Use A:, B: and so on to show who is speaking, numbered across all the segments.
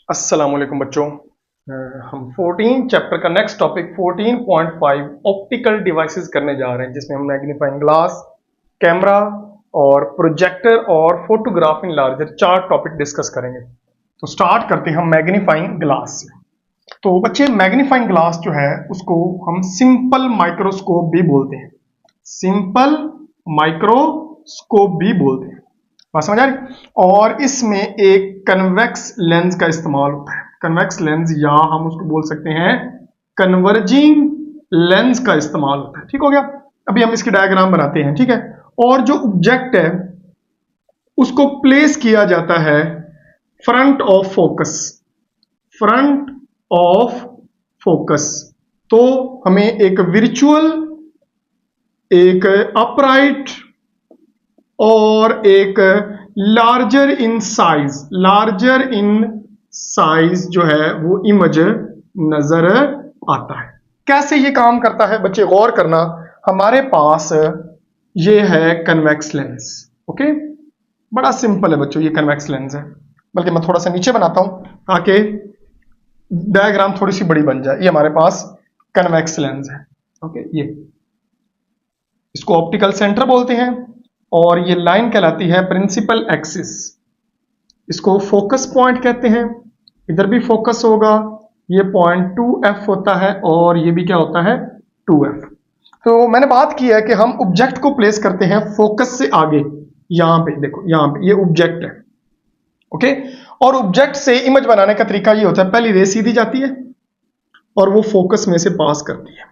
A: अस्सलाम वालेकुम बच्चों। हम 14 चैप्टर का नेक्स्ट टॉपिक 14.5 ऑप्टिकल डिवाइसेस करने जा रहे हैं, जिसमें हम मैग्नीफाइंग ग्लास, कैमरा और प्रोजेक्टर और photograph in larger 4 topic discuss करेंगे। तो स्टार्ट करते हैं हम मैग्नीफाइंग ग्लास से। तो बच्चे, मैग्नीफाइंग ग्लास जो है उसको हम सिंपल माइक्रोस्कोप भी बोलते हैं। सिंपल माइक्रोस्कोप भी बोलते हैं। बात समझ आ रही? और इसमें एक कन्वेक्स लेंस का इस्तेमाल होता है। कन्वेक्स लेंस या हम उसको बोल सकते हैं कन्वर्जिंग लेंस का इस्तेमाल होता है। ठीक हो गया। अभी हम इसकी डायग्राम बनाते हैं। ठीक है। और जो ऑब्जेक्ट है उसको प्लेस किया जाता है front of focus. Front of focus. तो हमें एक विर्चुअल, एक अपराइट और एक लार्जर इन साइज जो है वो इमेज नजर आता है। कैसे ये काम करता है बच्चे, गौर करना। हमारे पास ये है कन्वेक्स लेंस। ओके, बड़ा सिंपल है बच्चों, ये कन्वेक्स लेंस है। बल्कि मैं थोड़ा सा नीचे बनाता हूं ताकि डायग्राम थोड़ी सी बड़ी बन जाए। ये हमारे पास कन्वेक्स लेंस है। ओके, ये इसको ऑप्टिकल सेंटर बोलते हैं और ये लाइन कहलाती है प्रिंसिपल एक्सिस। इसको फोकस पॉइंट कहते हैं। इधर भी फोकस होगा, ये पॉइंट 2F होता है और ये भी क्या होता है 2F। तो मैंने बात की है कि हम ऑब्जेक्ट को प्लेस करते हैं फोकस से आगे। यहां पे देखो, यहां पे ये ऑब्जेक्ट है। ओके, और ऑब्जेक्ट से इमेज बनाने का तरीका ये होता है, पहली रे सीधी जाती है और वो फोकस में से पास करती है,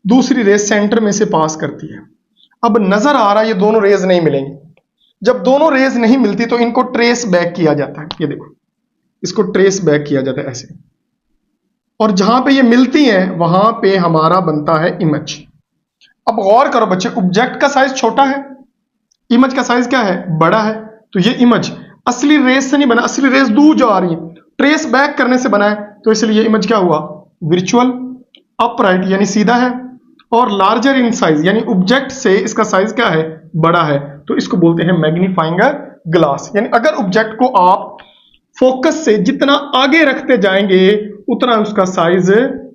A: दूसरी रेस सेंटर में से पास करती है। अब नजर आ रहा है ये दोनों रेज नहीं मिलेंगी। जब दोनों रेज नहीं मिलती तो इनको ट्रेस बैक किया जाता है। ये देखो, इसको ट्रेस बैक किया जाता है ऐसे, और जहां पे ये मिलती हैं वहां पे हमारा बनता है इमेज। अब गौर करो बच्चे, ऑब्जेक्ट का साइज छोटा है, इमेज का साइज क्या है, बड़ा है। तो ये इमेज असली रेस से नहीं बना, असली रेस दूर जो आ रही है ट्रेस बैक करने से बना है। तो इसलिए ये इमेज क्या हुआ, विर्चुअल, अपराइट यानी सीधा है, और लार्जर इन साइज यानी ऑब्जेक्ट से इसका साइज क्या है, बड़ा है। तो इसको बोलते हैं मैग्नीफाइंग ग्लास। यानी अगर ऑब्जेक्ट को आप फोकस से जितना आगे रखते जाएंगे उतना उसका साइज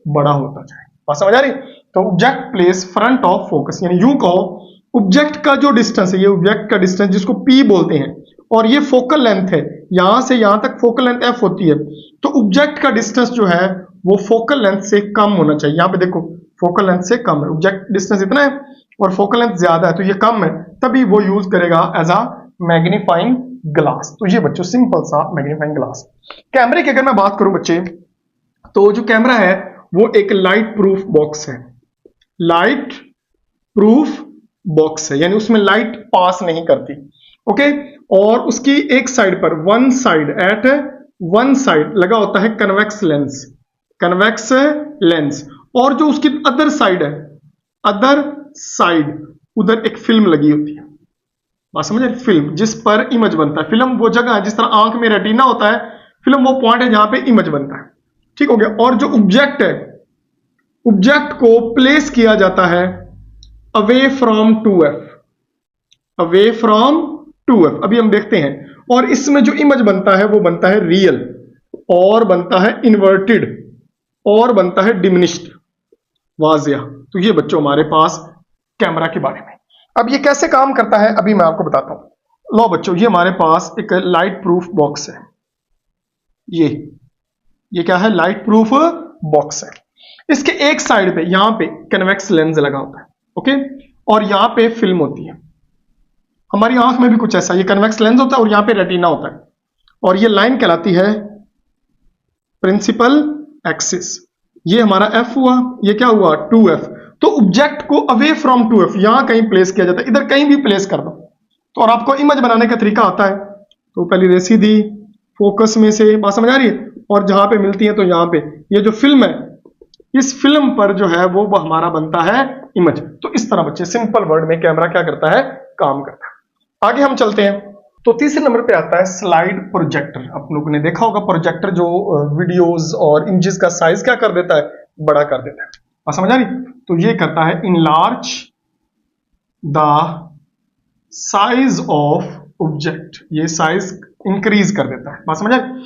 A: बड़ा होता जाएगा। बात समझ आ रही? तो object place front of focus, यानी यूं कहो ऑब्जेक्ट का जो डिस्टेंस है, ये ऑब्जेक्ट का डिस्टेंस जिसको P बोलते हैं, और ये फोकल लेंथ है, यहां से यहां तक फोकल लेंथ F होती है। तो ऑब्जेक्ट का डिस्टेंस जो है वो फोकल लेंथ से कम होना चाहिए। यहां पे देखो, फोकल लेंथ से कम है, ऑब्जेक्ट डिस्टेंस इतना है और फोकल लेंथ ज्यादा है, तो ये कम है, तभी वो यूज करेगा एज अ मैग्नीफाइंग ग्लास। तो ये बच्चों सिंपल सा मैग्नीफाइंग ग्लास। कैमरे की अगर मैं बात करूं बच्चे, तो जो कैमरा है वो एक लाइट प्रूफ बॉक्स है। लाइट प्रूफ बॉक्स है, यानी उसमें लाइट पास नहीं करती। ओके, और उसकी एक साइड पर वन साइड लगा होता है कन्वेक्स लेंस। कन्वेक्स लेंस, और जो उसकी अदर साइड है, अदर साइड उधर एक फिल्म लगी होती है। बात समझ रहे? फिल्म जिस पर इमेज बनता है। फिल्म वो जगह है, जिस तरह आंख में रेटिना होता है, फिल्म वो पॉइंट है जहां पे इमेज बनता है। ठीक हो गया। और जो ऑब्जेक्ट है, ऑब्जेक्ट को प्लेस किया जाता है away from 2F। Away from 2F अभी हम देखते हैं। और इसमें जो इमेज बनता है वो बनता है रियल, और बनता है इन्वर्टेड, और बनता है डिमिनिश्ड, वाजिया। तो ये बच्चों हमारे पास कैमरा के बारे में। अब ये कैसे काम करता है अभी मैं आपको बताता हूं। लो बच्चों, ये हमारे पास एक लाइट प्रूफ बॉक्स है। ये क्या है, लाइट प्रूफ बॉक्स है। इसके एक साइड पे यहां पे कन्वेक्स लेंस लगा होता है। ओके, और यहां पे फिल्म होती है। हमारी आंख में भी कुछ ऐसा, ये कन्वेक्स लेंस होता है और यहां पे रेटिना होता है, और ये लाइन कहलाती है प्रिंसिपल एक्सिस। ये हमारा F हुआ, ये क्या हुआ 2F। तो ऑब्जेक्ट को अवे फ्रॉम 2F यहां कहीं प्लेस किया जाता है, इधर कहीं भी प्लेस कर दो। तो और आपको इमेज बनाने का तरीका आता है। तो पहली रे सीधी फोकस में से, बात समझ आ रही है, और जहां पे मिलती है तो यहां पे ये जो फिल्म है, इस फिल्म पर जो है वो हमारा बनता है इमेज। तो इस तरह बच्चे सिंपल वर्ड में कैमरा क्या करता है, काम करता है। आगे हम चलते हैं। तो तीसरे नंबर पे आता है स्लाइड प्रोजेक्टर। आप लोगों ने देखा होगा प्रोजेक्टर जो वीडियोस और इमेजेस का साइज क्या कर देता है, बड़ा कर देता है। बात समझ आ रही? तो ये करता है enlarge the size of object, ये साइज इंक्रीज कर देता है। बात समझ आ रही?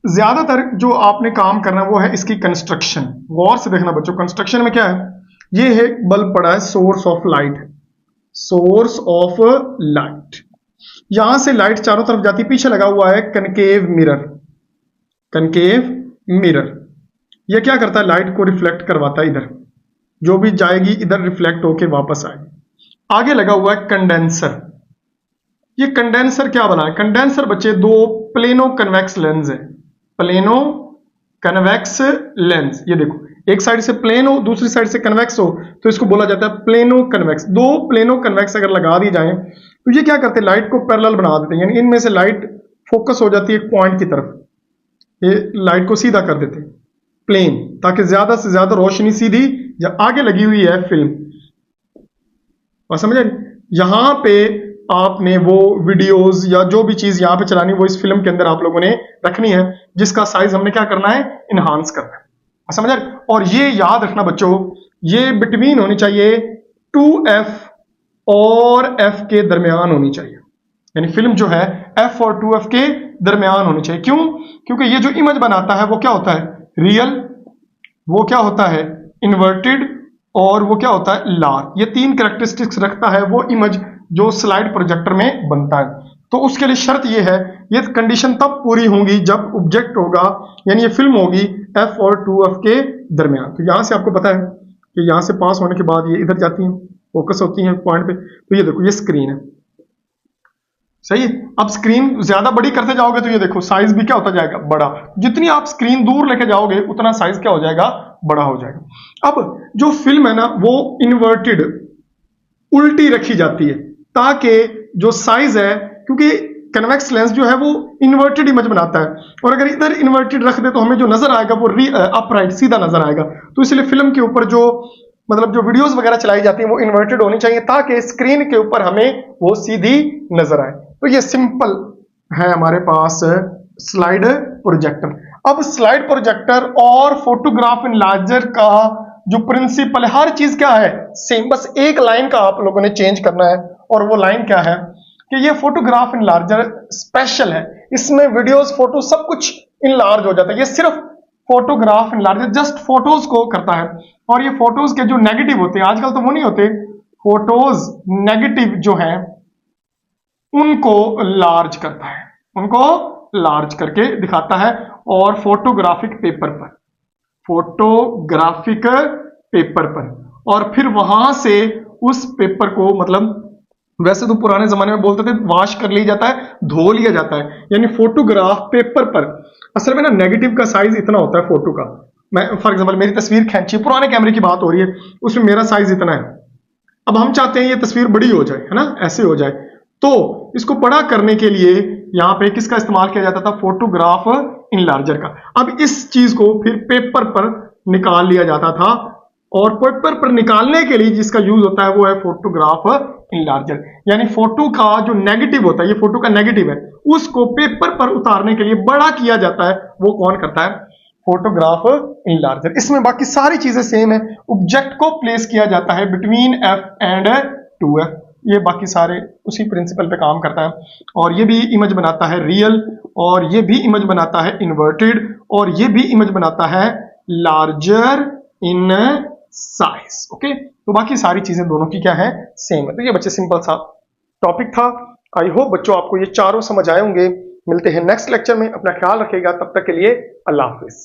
A: ज्यादातर जो आपने काम करना वो है इसकी कंस्ट्रक्शन। गौर से देखना बच्चों, कंस्ट्रक्शन में क्या है, ये है बल्ब पड़ा है, source of light, source of light, यहां से लाइट चारों तरफ जाती, पीछे लगा हुआ है कनकेव मिरर, कनकेव मिरर, ये क्या करता है, लाइट को रिफ्लेक्ट करवाता है, इधर जो भी जाएगी इधर रिफ्लेक्ट होके वापस आएगी। आगे लगा हुआ है कंडेंसर, ये कंडेंसर क्या बना है, कंडेंसर बच्चे दो प्लेनो कन्वेक्स लेंस है, प्लेनो कन्वेक्स लेंस, ये देखो एक साइड से प्लेन हो दूसरी साइड से कन्वेक्स हो तो इसको बोला जाता है प्लेनो कन्वेक्स। दो प्लेनो कन्वेक्स अगर लगा दी जाए तो ये क्या करते हैं, लाइट को पैरेलल बना देते हैं, यानी इनमें से लाइट फोकस हो जाती है एक पॉइंट की तरफ, ये लाइट को सीधा कर देते हैं प्लेन, ताकि ज्यादा से ज्यादा रोशनी सीधी, या आगे लगी हुई है फिल्म, और समझे, यहां पे आपने वो वीडियोस या जो भी चीज यहां पे चलानी वो इस फिल्म के अंदर आप लोगों ने रखनी है, जिसका साइज हमने क्या करना है, इनहांस करना है, समझ रहे। और ये याद रखना बच्चों, ये बिटवीन होनी चाहिए 2f और f के दरमियान होनी चाहिए, यानी फिल्म जो है f और 2f के दरमियान होनी चाहिए। क्यों? क्योंकि ये जो इमेज बनाता है वो क्या होता है, रियल, वो क्या होता है, इन्वर्टेड, और वो क्या होता है, लार। ये तीन कैरेक्टरिस्टिक्स रखता है वो इमेज जो स्लाइड प्रोजेक्टर में बनता है। तो उसके लिए शर्त ये है, ये कंडीशन तब पूरी होगी जब ऑब्जेक्ट होगा, यानी ये फिल्म होगी f और 2f के दरमियान। तो यहां से आपको पता है कि यहां से पास होने के बाद ये इधर जाती है, फोकस होती है पॉइंट पे। तो ये देखो ये स्क्रीन है, सही है। अब स्क्रीन ज्यादा बड़ी करते जाओगे तो ये देखो साइज भी क्या होता जाएगा, बड़ा। जितनी आप स्क्रीन दूर लेके जाओगे उतना साइज क्या हो जाएगा, बड़ा हो जाएगा। अब जो फिल्म है ना वो इन्वर्टेड, उल्टी रखी जाती है, ताकि जो साइज है, क्योंकि कन्वेक्स लेंस जो है वो इन्वर्टेड इमेज बनाता है, और अगर इधर इन्वर्टेड रख दे तो हमें जो नजर आएगा वो अपराइट सीधा नजर आएगा। तो इसलिए फिल्म के ऊपर जो मतलब जो वीडियोस वगैरह चलाई जाती है वो इन्वर्टेड होनी चाहिए, ताकि स्क्रीन के ऊपर हमें वो सीधी नजर आए। तो ये सिंपल है हमारे पास स्लाइड प्रोजेक्टर। अब स्लाइड प्रोजेक्टर और फोटोग्राफ इनलार्जर का जो प्रिंसिपल है, हर चीज क्या है सेम, बस एक लाइन का आप लोगों ने चेंज करना है, और वो लाइन क्या है कि ये फोटोग्राफ इनलार्जर स्पेशल है, इसमें वीडियोस फोटो सब कुछ इनलार्ज हो जाता है। ये सिर्फ फोटोग्राफ इनलार्जर जस्ट फोटोज को करता है, और ये फोटोज के जो नेगेटिव होते हैं, आजकल तो वो नहीं होते, फोटोज नेगेटिव जो है उनको लार्ज करता है, उनको लार्ज करके दिखाता है। और फोटोग्राफिक पेपर पर, फोटोग्राफिक पेपर पर, और फिर वहां से उस पेपर को, मतलब वैसे तो पुराने जमाने में बोलते थे वॉश कर लिया जाता है, धो लिया जाता है, यानी फोटोग्राफ पेपर पर असल में ना नेगेटिव का साइज इतना होता है फोटो का। मैं फॉर एग्जांपल मेरी तस्वीर खींची, पुराने कैमरे की बात हो रही है, उसमें मेरा साइज इतना है, अब हम चाहते हैं ये तस्वीर बड़ी हो जाए, है ना, ऐसे हो जाए, तो इसको बड़ा करने के लिए यहां पे किसका इस्तेमाल किया जाता था, फोटोग्राफ इनलार्जर का। अब इस चीज को फिर पेपर पर निकाल लिया जाता था, और पेपर पर निकालने के लिए जिसका यूज होता है वो है फोटोग्राफ इनलार्जर, यानी फोटो का जो नेगेटिव होता है, ये फोटो का नेगेटिव है, उसको पेपर पर उतारने के लिए बड़ा किया जाता है, वो कौन करता है, फोटोग्राफ इनलार्जर। इसमें बाकी सारी चीजें सेम है, ऑब्जेक्ट को प्लेस किया जाता है बिटवीन f एंड 2f, ये बाकी सारे उसी प्रिंसिपल पे काम करता है। और ये भी इमेज बनाता है रियल, और ये भी इमेज बनाता है इन्वर्टेड, और ये भी इमेज बनाता है लार्जर इन साइज। ओके, तो बाकी सारी चीजें दोनों की क्या है, सेम है। तो ये बच्चे सिंपल सा टॉपिक था। आई होप बच्चों आपको ये चारों समझ आए होंगे। मिलते हैं नेक्स्ट लेक्चर में, अपना ख्याल रखिएगा, तब तक के लिए अल्लाह हाफिज।